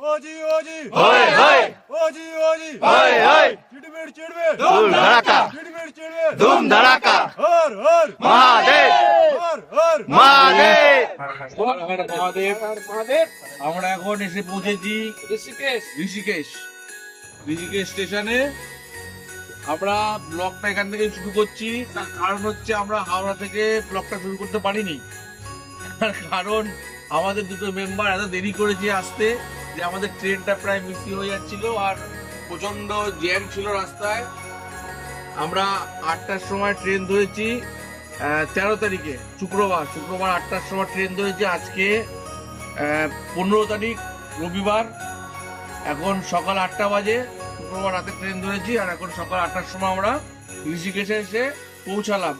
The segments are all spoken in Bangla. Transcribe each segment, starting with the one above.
ओजी ओजी होय होय ओजी ओजी होय होय चिड़मिड़ चिड़मिड़ धूम धड़ाका चिड़मिड़ चिड़मिड़ धूम धड़ाका हर हर महादेव हर हर महादेव মহাদেব আমরা এখন এসে পৌঁছেছি ঋষিকেশ স্টেশনে। আমরা ব্লগটা এখান থেকে শুরু করছি, তার কারণ হচ্ছে আমরা হাওড়া থেকে ব্লগটা শুরু করতে পারিনি। তার কারণ আমাদের দুটো মেম্বার এত দেরি করেছে আসতে যে আমাদের ট্রেনটা প্রায় মিসিং হয়ে যাচ্ছিল, আর প্রচন্ড জ্যাম ছিল রাস্তায়। আমরা 8টার সময় ট্রেন ধরেছি, 13 তারিখে শুক্রবার 8টার সময় ট্রেন ধরেছি। আজকে 15 তারিখ রবিবার, এখন সকাল 8টা বাজে। শুক্রবার রাতে ট্রেন ধরেছি, আর এখন সকাল 8টার সময় আমরা ঋষিকেশে এসে পৌঁছালাম।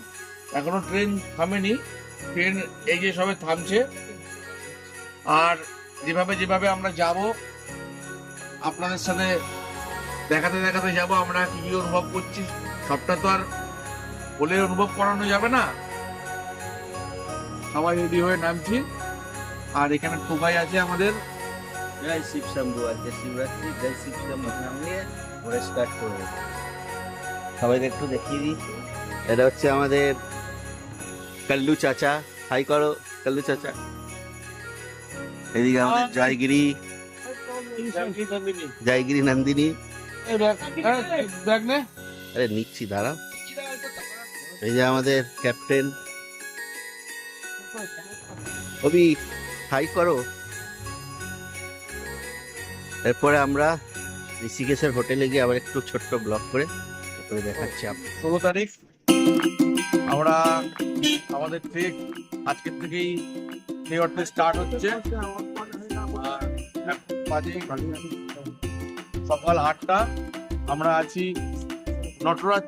এখনো ট্রেন থামেনি, ট্রেন এই যে সবে থামছে। আর যেভাবে যেভাবে আমরা যাব আপনাদের সাথে দেখাতে দেখাতে যাব আমরা কি কি অনুভব করছি। সবটা তো আর বলে অনুভব করানো যাবে না। সবাই রেডি হয়ে নামছি, আর এখানে টোকাই আছে আমাদের। জয় শিব শম্ভু, আজকে শিবরাত্রি, জয় শিব শম্ভু নামিয়ে ঘোরা স্টার্ট করবো। সবাইকে একটু দেখিয়ে দিই, এটা হচ্ছে আমাদের কাল্লু চাচা। হাই করো কাল্লু চাচা। এদিকে আমাদের জয়গিরি নন্দিনী। আরে নিচ্ছি, দাঁড়াও। এই যে আমাদের ক্যাপ্টেন অভি, হাই করো। এরপরে আমরা ঋষিকেশের হোটেলে গিয়ে আবার একটু ছোট্ট ব্লগ করে তারপরে দেখাচ্ছি আপনার। 16 তারিখ আমরা আমাদের ট্রেক আজকের থেকেই নিউইয়র্কে স্টার্ট হচ্ছে। বাজে সকাল 8টা। আমরা আছি নটরাজ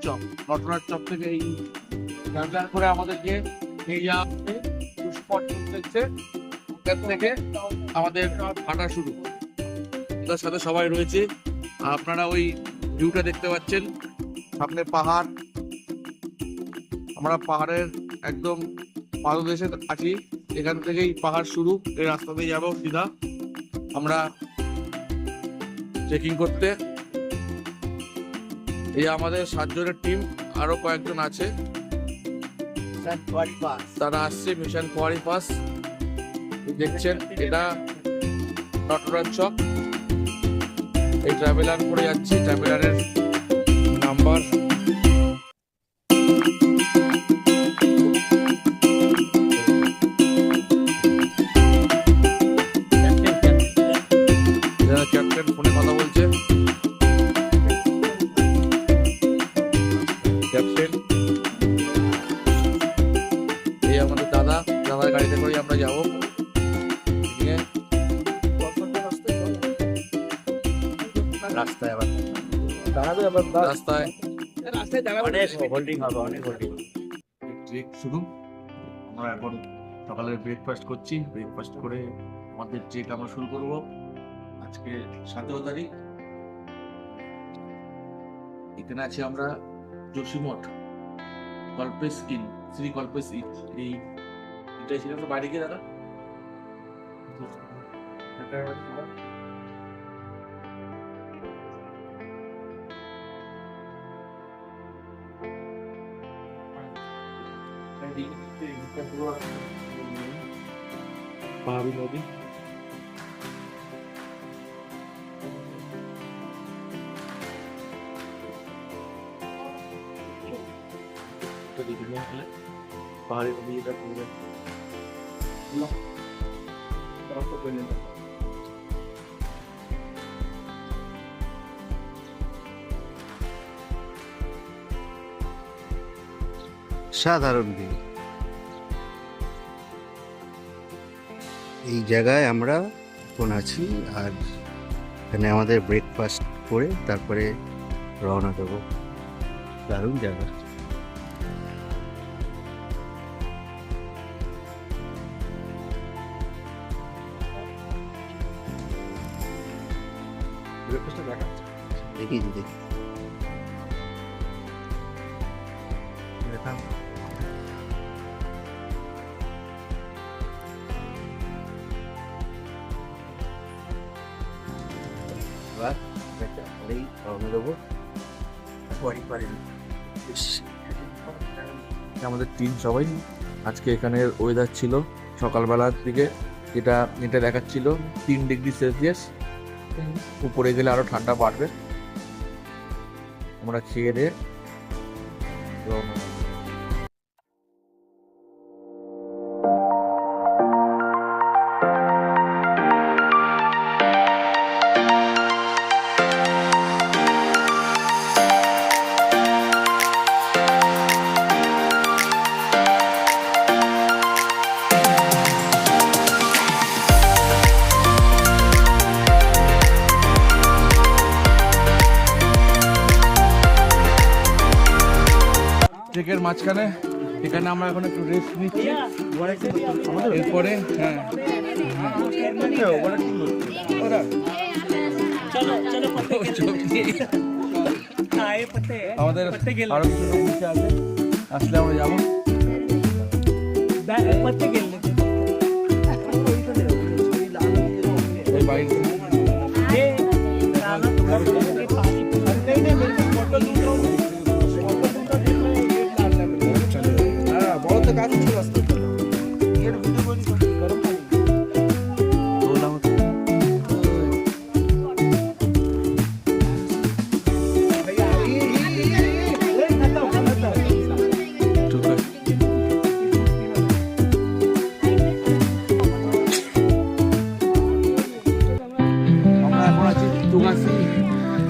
চক থেকে এই ক্যাম্পার করে আমাদেরকে নিয়ে যাওয়া হবে স্পট দেখছে। ওখান থেকে আমাদের হাঁটা শুরু। তার সাথে সবাই রয়েছে, আপনারা ওই ভিউটা দেখতে পাচ্ছেন, সামনে পাহাড়। আমরা পাহাড়ের একদম পাদদেশে আছি, এখান থেকেই পাহাড় শুরু। এই রাস্তা দিয়ে যাবো সিধা আমরা চেকিং করতে। এই আমাদের 7 জনের টিম, আরো কয়েকজন আছে, তারা আসছে মিশন কোয়ারি পাস। দেখছেন এটা নটরাজ চক। এই ট্রাভেলার করে যাচ্ছি, ট্রাভেলারের নাম্বার ক্যাপ্টেন ফোনে কথা বলছে। ক্যাপ্টেন এই আমাদের দাদার গাড়িতে করেই আমরা যাবো। রাস্তায় আবার রাস্তায় ট্রেক শুরু। আমরা এখন সকালে ব্রেকফাস্ট করছি, ব্রেকফাস্ট করে আমাদের ট্রেক আমরা শুরু করব। আজকে 17 তারিখ। এখানে আছি আমরা যোশীমঠ, কল্পেশ ইন, শ্রী কল্পেশ ইন। এই এটাই ছিল আমরা বাইরে গিয়ে দাদা পাহাড়ি নদী। পাহাড়ি নদী এটা করবে সাধারণ ভিউ। এই জায়গায় আমরা এখন আছি, আর এখানে আমাদের ব্রেকফাস্ট করে তারপরে রওনা দেবো। দারুণ জায়গা। দেখি দেখি এবার এই রওনা দেবো আমাদের টিম সবাই আজকে এখানের ওয়েদার ছিল সকালবেলার দিকে যেটা এটা দেখাচ্ছিল 3°C। উপরে গেলে আরো ঠান্ডা বাড়বে। আমরা খেয়ে দিয়ে রওনা দেব। ট্রেকের মাঝখানে এখানে আমরা এখন একটু রেস্ট নিচ্ছি। এরপরে হ্যাঁ আমাদের আরো কিছু লোক নিচে আছে, আসলে আমরা যাবো। এই বাড়িতে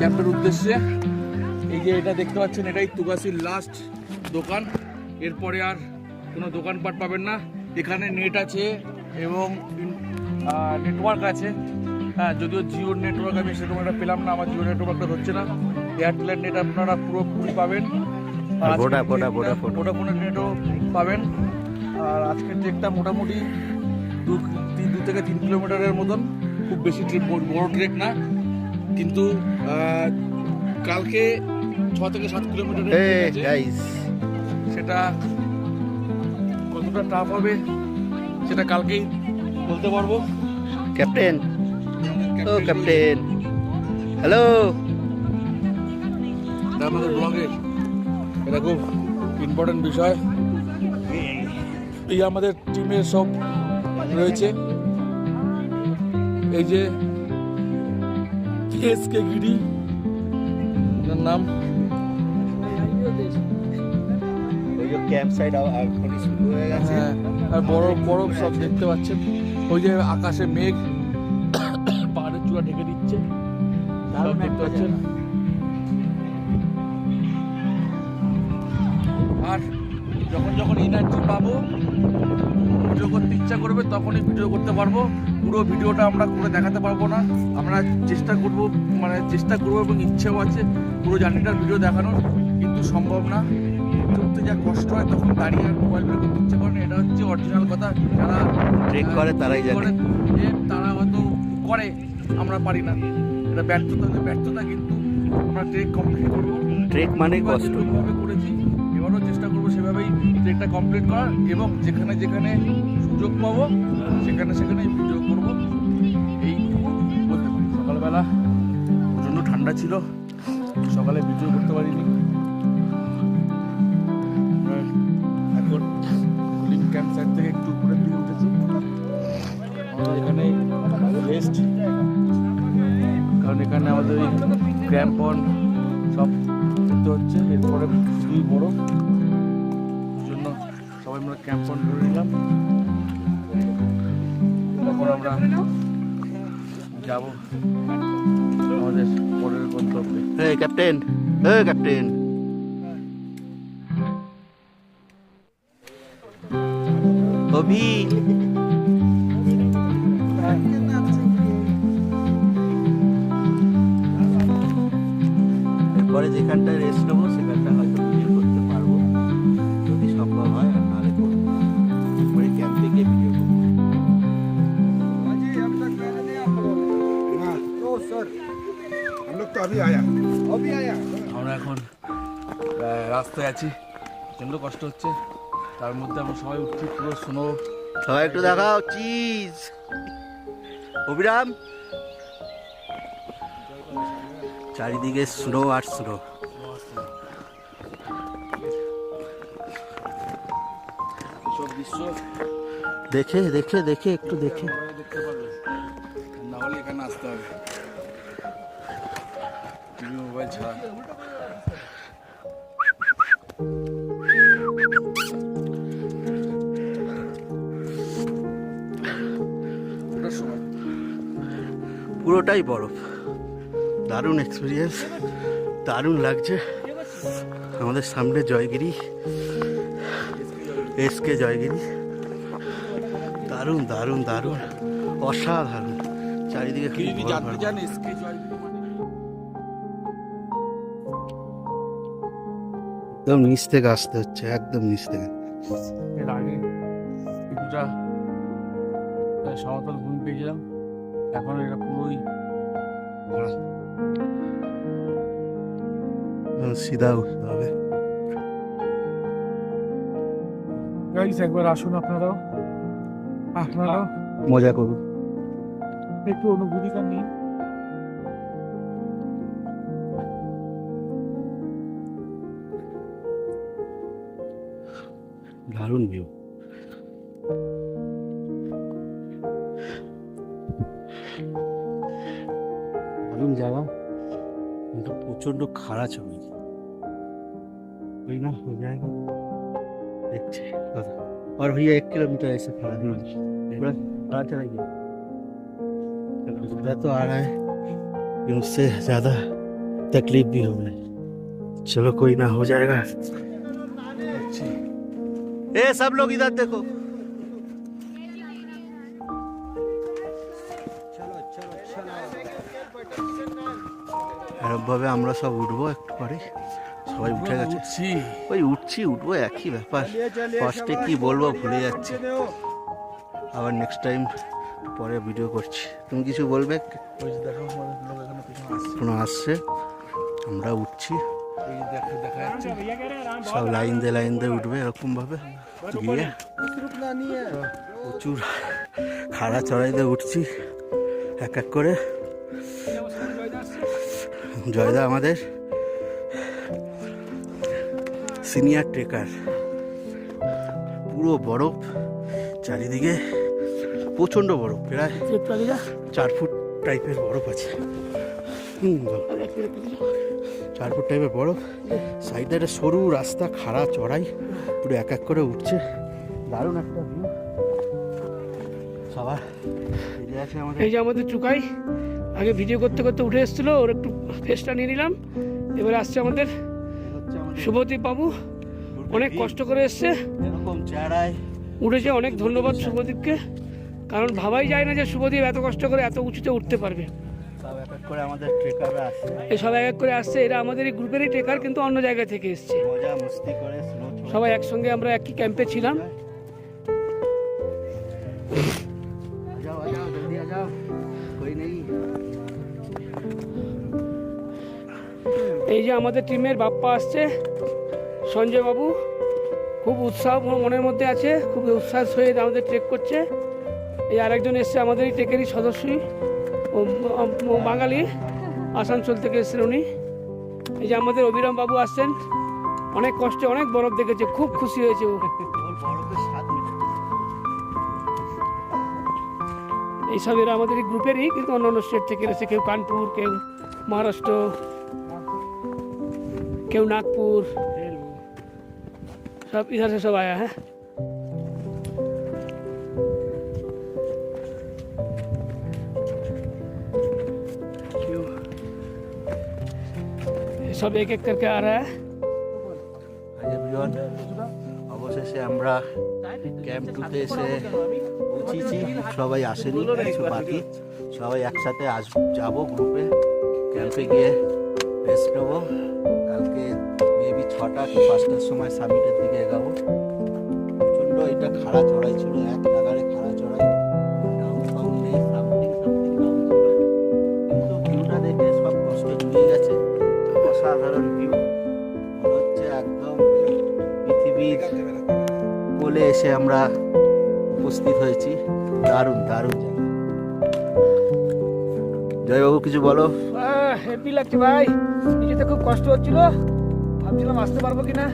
ক্যাম্পের উদ্দেশ্যে। এই যে এটা দেখতে পাচ্ছেন, এটাই তুগাসির লাস্ট দোকান। এরপরে আর কোনো দোকানপাট পাবেন না। এখানে নেট আছে এবং নেটওয়ার্ক আছে। হ্যাঁ, যদিও জিওর নেটওয়ার্ক আমি সেরকম একটা পেলাম না, আমার জিও নেটওয়ার্কটা হচ্ছে না। এয়ারটেলের নেট আপনারা পুরোপুরি পাবেন, ভোডাফোনের নেটও পাবেন। আর আজকের ট্রেকটা মোটামুটি 2 থেকে 3 কিলোমিটারের মতন, খুব বেশি ট্রেক, বড় ট্রেক না। কিন্তু কালকে 6 থেকে 7 কিলোমিটার সেটা কতটা টাফ হবে সেটা কালকেই বলতে পারবো। ক্যাপ্টেন, ও ক্যাপ্টেন, হ্যালো। এটা আমাদের ব্লগের এটা খুব ইম্পর্টেন্ট বিষয়। এই আমাদের টিমের সব রয়েছে। এই যে এসকে গিরি নাম, ক্যাম্প সাইড শুরু হয়ে গেছে। আর বরফ সব দেখতে পাচ্ছেন। ওই যে আকাশে মেঘ পাহাড়ের চূড়া ঢেকে দিচ্ছে, সব দেখতে পাচ্ছেন। আর যখন এনার্জি পাবো, ভিডিও করতে ইচ্ছা করবে, তখনই ভিডিও করতে পারবো। পুরো ভিডিওটা আমরা করে দেখাতে পারবো না। আমরা চেষ্টা করবো এবং ইচ্ছেও আছে পুরো জার্নিটার ভিডিও দেখানোর, কিন্তু সম্ভব না। উঠতে যা কষ্ট হয় তখন দাঁড়িয়ে আর মোবাইল বের করতে ইচ্ছে করে না। এটা হচ্ছে অরিজিনাল কথা। যারা ট্রেক করে তারাই জানে, তারা হয়তো করে, আমরা পারি না। এটা ব্যর্থতা, কিন্তু আমরা ট্রেক কমপ্লিট করবো। ট্রেক মানে কষ্ট। যেভাবে করেছি এবারও চেষ্টা করবো সেভাবেই ট্রেকটা কমপ্লিট করার, এবং যেখানে যেখানে সুযোগ পাবো সেখানে ভিডিও করবো। এইটুকু বলতে পারি। সকালবেলা প্রচণ্ড ঠান্ডা ছিল, সকালে ভিডিও করতে পারিনি। এখন কুলিং ক্যাম্প সাইড থেকে একটু উপরের দিকে উঠেছি। আমাদের এখানে রেস্ট, কারণ এখানে আমাদের ওই ক্র্যাম্পন সব করতে হচ্ছে। এরপরে খুবই বড় জন্য সবাই আমরা ক্যাম্পন ধরে নিলাম। তখন আমরা যাব আমাদের পরের গন্তব্যে। ক্যাপ্টেন, ক্যাপ্টেন, অভি, এরপরে যেখানটায় রেস্ট নেবো সেখানটা হয়তো ভিডিও করতে পারবো যদি সম্ভব হয়, আর নাহলে এরপরে ক্যাম্পে গিয়ে ভিডিও করবো। আমরা এখন রাস্তায় আছি, প্রচণ্ড কষ্ট হচ্ছে। তার মধ্যে আমরা সবাই উঠছি, পুরো স্নো। সবাই একটু দেখাও চিজ। অভিরাম, চারিদিকে স্নো আর স্নো। সব দৃশ্য দেখে দেখে দেখে একটু দেখে দেখতে পারবে, না হলে এখানে আসতে হবে টিভি মোবাইল ছাড়া। ওটার সময় পুরোটাই বরফ। দারুণ এক্সপিরিয়েন্স, দারুণ লাগছে। আমাদের সামনে জয়গিরি, এসকে জয়গিরি, দারুণ দারুণ দারুণ অসাধারণ। চারিদিকে কেউ খালি যদি বরফ জানতে আর চান বরফ। এসকে জয়গিরি মানে একদম নিচ থেকে আসতে হচ্ছে, একদম নিচ থেকে। এর আগে কিছুটা সমতল ভূমি পেয়েছিলাম, এখন এটা পুরোই সিধা উঠতে হবে। গাইস একবার আসুন আপনারাও মজা করুন। একটু অনুভূতিটা নিন। দারুণ ভিউ। দারুণ জায়গা, কিন্তু প্রচন্ড খাড়া ছবি। ওই না ওই জায়গা দেখছি। और भैया 1 किलोमीटर ऐसे खड़ा है, पूरा खड़ा चला गया। तो आ रहा है कि उससे ज्यादा तकलीफ भी हो रही है। चलो कोई ना, हो जाएगा। ए सब लोग इधर देखो। এরকমভাবে আমরা সব উঠবো একটু পরে। সবাই উঠে গেছে, উঠছি। ওই উঠছি উঠবো একই ব্যাপার। ফার্স্টে কি বলবো ভুলে যাচ্ছি। আবার নেক্সট টাইম পরে ভিডিও করছি। তুমি কিছু বলবে? ওই যে দেখো আমাদের লোক এখানে পিছনে আসছে, কোনো আসছে, আমরা উঠছি। এই যে দেখা যাচ্ছে সব লাইন দিয়ে উঠবে এরকম ভাবে গিয়ে। প্রচুর খাড়া চড়াই দিয়ে উঠছি এক এক করে। জয়দা আমাদের সিনিয়র ট্রেকার। পুরো বরফ চারিদিকে, প্রচণ্ড বরফ, প্রায় 4 ফুট টাইপের বরফ আছে। 4 ফুট টাইপের বরফ। সাইডে একটা সরু রাস্তা, খাড়া চড়াই, পুরো এক এক করে উঠছে। দারুণ একটা ভিউ। সবার এই যে আমাদের টুকাই আগে ভিডিও করতে করতে উঠে এসেছিল, ওর একটু ফেসটা নিয়ে নিলাম। এবারে আসছে আমাদের শুভদীপ বাবু, অনেক কষ্ট করে এসছে, এরকম চেহারায় উঠেছে। অনেক ধন্যবাদ শুভদীপকে, কারণ ভাবাই যায় না যে শুভদীপ এত কষ্ট করে এত উঁচুতে উঠতে পারবে। সব এক এক করে আমাদের ট্রেকাররা আসছে, এই সব এক এক করে আসছে। এরা আমাদের এই গ্রুপেরই ট্রেকার, কিন্তু অন্য জায়গা থেকে এসছে। মজা মস্তি করে স্নো সবাই একসঙ্গে আমরা একই ক্যাম্পে ছিলাম। যাও জলদি আ যাও, कोई नहीं। এই যে আমাদের টিমের বাপ্পা আসছে, সঞ্জয় বাবু, খুব উৎসাহ মনের মধ্যে আছে, খুব উৎসাহ হয়ে আমাদের ট্রেক করছে। এই আরেকজন এসছে আমাদের এই ট্রেকেরই সদস্যই, ও বাঙালি, আসানসোল থেকে এসেছেন উনি। এই যে আমাদের অভিরাম বাবু আসছেন, অনেক কষ্টে অনেক বরফ দেখেছে, খুব খুশি হয়েছে ও। এইসব এরা আমাদের এই গ্রুপেরই, কিন্তু অন্য অন্য স্টেট থেকে এসেছে। কেউ কানপুর, কেউ মহারাষ্ট্র, কেউ नागपुर, सब इधर से सब आया है। सब एक एक करके आ रहा है। অবশেষে আমরা ক্যাম্প 2-তে এসে পৌঁছেছি। সবাই আসেনি, কিছু বাকি। সবাই একসাথে যাবো গ্রুপে, ক্যাম্পে গিয়ে রেস্ট নেবো। কালকে মেবি 6টা কি 5টার সময় সামিটের দিকে এগাবো। প্রচণ্ড এটা খাড়া চড়াই ছিল, এক নাগারে খাড়া চড়াই, ডাউন ফাউন নেই, সামথিং ডাউন ছিল, কিন্তু ভিউটা দেখে সব কষ্ট জুড়ে গেছে। অসাধারণ ভিউ, মনে হচ্ছে একদম পৃথিবীর কোলে এসে আমরা উপস্থিত হয়েছি। দারুণ দারুণ জায়গা। জয়বাবু কিছু বলো। হেভি লাগছে ভাই, নিজেতে খুব কষ্ট হচ্ছিল, ভাবছিলাম আসতে পারবো কিনা,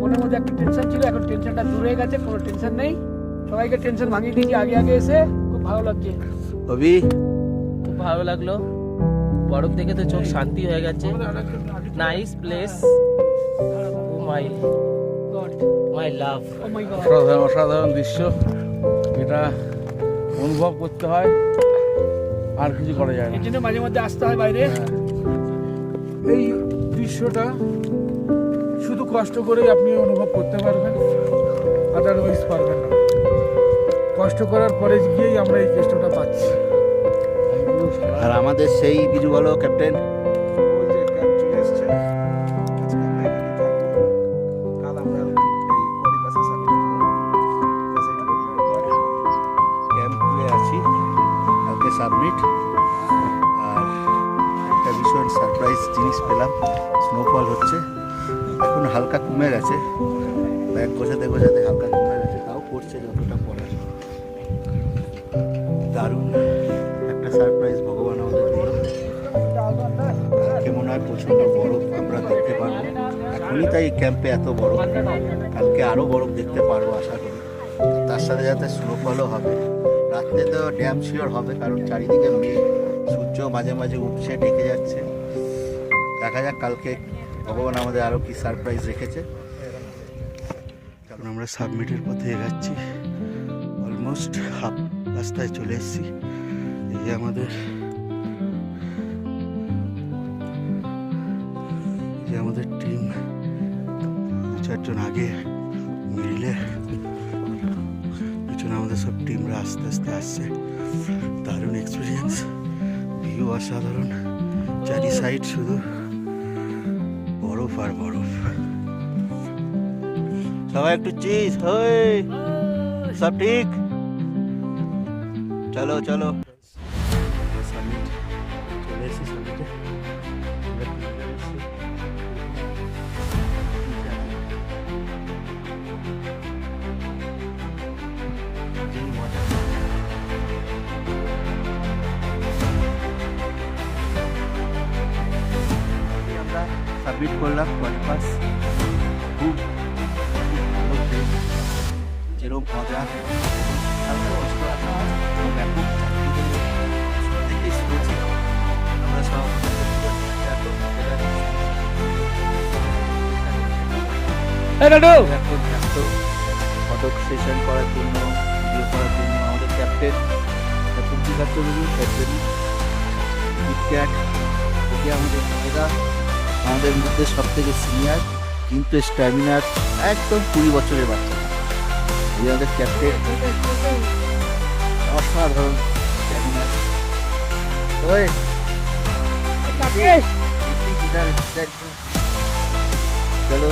মনের মধ্যে একটা টেনশন ছিল, এখন টেনশনটা দূর হয়ে গেছে, কোনো টেনশন নেই, সবাইকে টেনশন ভাঙিয়ে দিয়েছি আগে আগে এসে, খুব ভালো লাগছে। অভি খুব ভালো লাগলো, বরফ দেখে তো চোখ শান্তি হয়ে গেছে। নাইস প্লেস, ও মাই গড, মাই লাভ। ও মাই গড, অসাধারণ অসাধারণ দৃশ্য, এটা অনুভব করতে হয়, আর কিছু করা যায় না। এর জন্য মাঝে মধ্যে আসতে হয় বাইরে। এই দৃশ্যটা শুধু কষ্ট করেই আপনি অনুভব করতে পারবেন, আদারওয়াইজ পারবেন না। কষ্ট করার পরে গিয়েই আমরা এই কষ্টটা পাচ্ছি। আর আমাদের সেই কিছু বলো ক্যাপ্টেন। ক্যাম্পে আছি, কালকে সাবমিট। আর একটা ভীষণ সারপ্রাইজ জিনিস পেলাম, স্নোফল হচ্ছে, এখন হালকা কমে গেছে, ব্যাগ গোছাতে গোছাতে হালকা কমে গেছে, তাও পড়ছে যতটা পড়ার। দারুণ একটা সারপ্রাইজ ভগবান আমাদের দিল। কালকে মনে হয় প্রচণ্ড বরফ আমরা দেখতে পারবো, এখনই তাই ক্যাম্পে এত বরফ, কালকে আরও বরফ দেখতে পারবো আশা করি। তার সাথে সাথে স্নোফলও হবে, রাত্রে তো ড্যাম শিওর হবে, কারণ চারিদিকে মেঘ, সূর্য মাঝে মাঝে উঠছে ডেকে যাচ্ছে। দেখা যাক কালকে ভগবান আমাদের আরও কি সারপ্রাইজ রেখেছে। কারণ আমরা সাবমিটের পথে এগাচ্ছি, অলমোস্ট হাফ রাস্তায় চলে এসেছি। এই যে আমাদের টিম, দু চারজন আগে মিলে, পিছনে আমাদের সব টিমরা আস্তে আস্তে আসছে। দারুণ এক্সপিরিয়েন্স, ভিউ অসাধারণ, চারি সাইড শুধু বরফ আর বরফ। সবাই একটু চিজ, সব ঠিক, চলো চলো। সামিট চলে এসেছি, সামিটে আমরা সাবমিট করলাম পাস, খুব ভালো place, যেরকম মজা, হালকা কষ্ট আছে, ব্যাপক চাকরি দেখে শুনেছি আমরা সব ফটো সেশন করার জন্য, ভিডিও করার জন্য আমাদের ক্যাপ্টেন কিটক্যাট, এটি আমাদের দাদা, আমাদের মধ্যে সব থেকে সিনিয়র, কিন্তু স্ট্যামিনার একদম 20 বছরের বাচ্চা। এই আমাদের ক্যাপ্টেন, অসাধারণ স্ট্যামিনার। চলো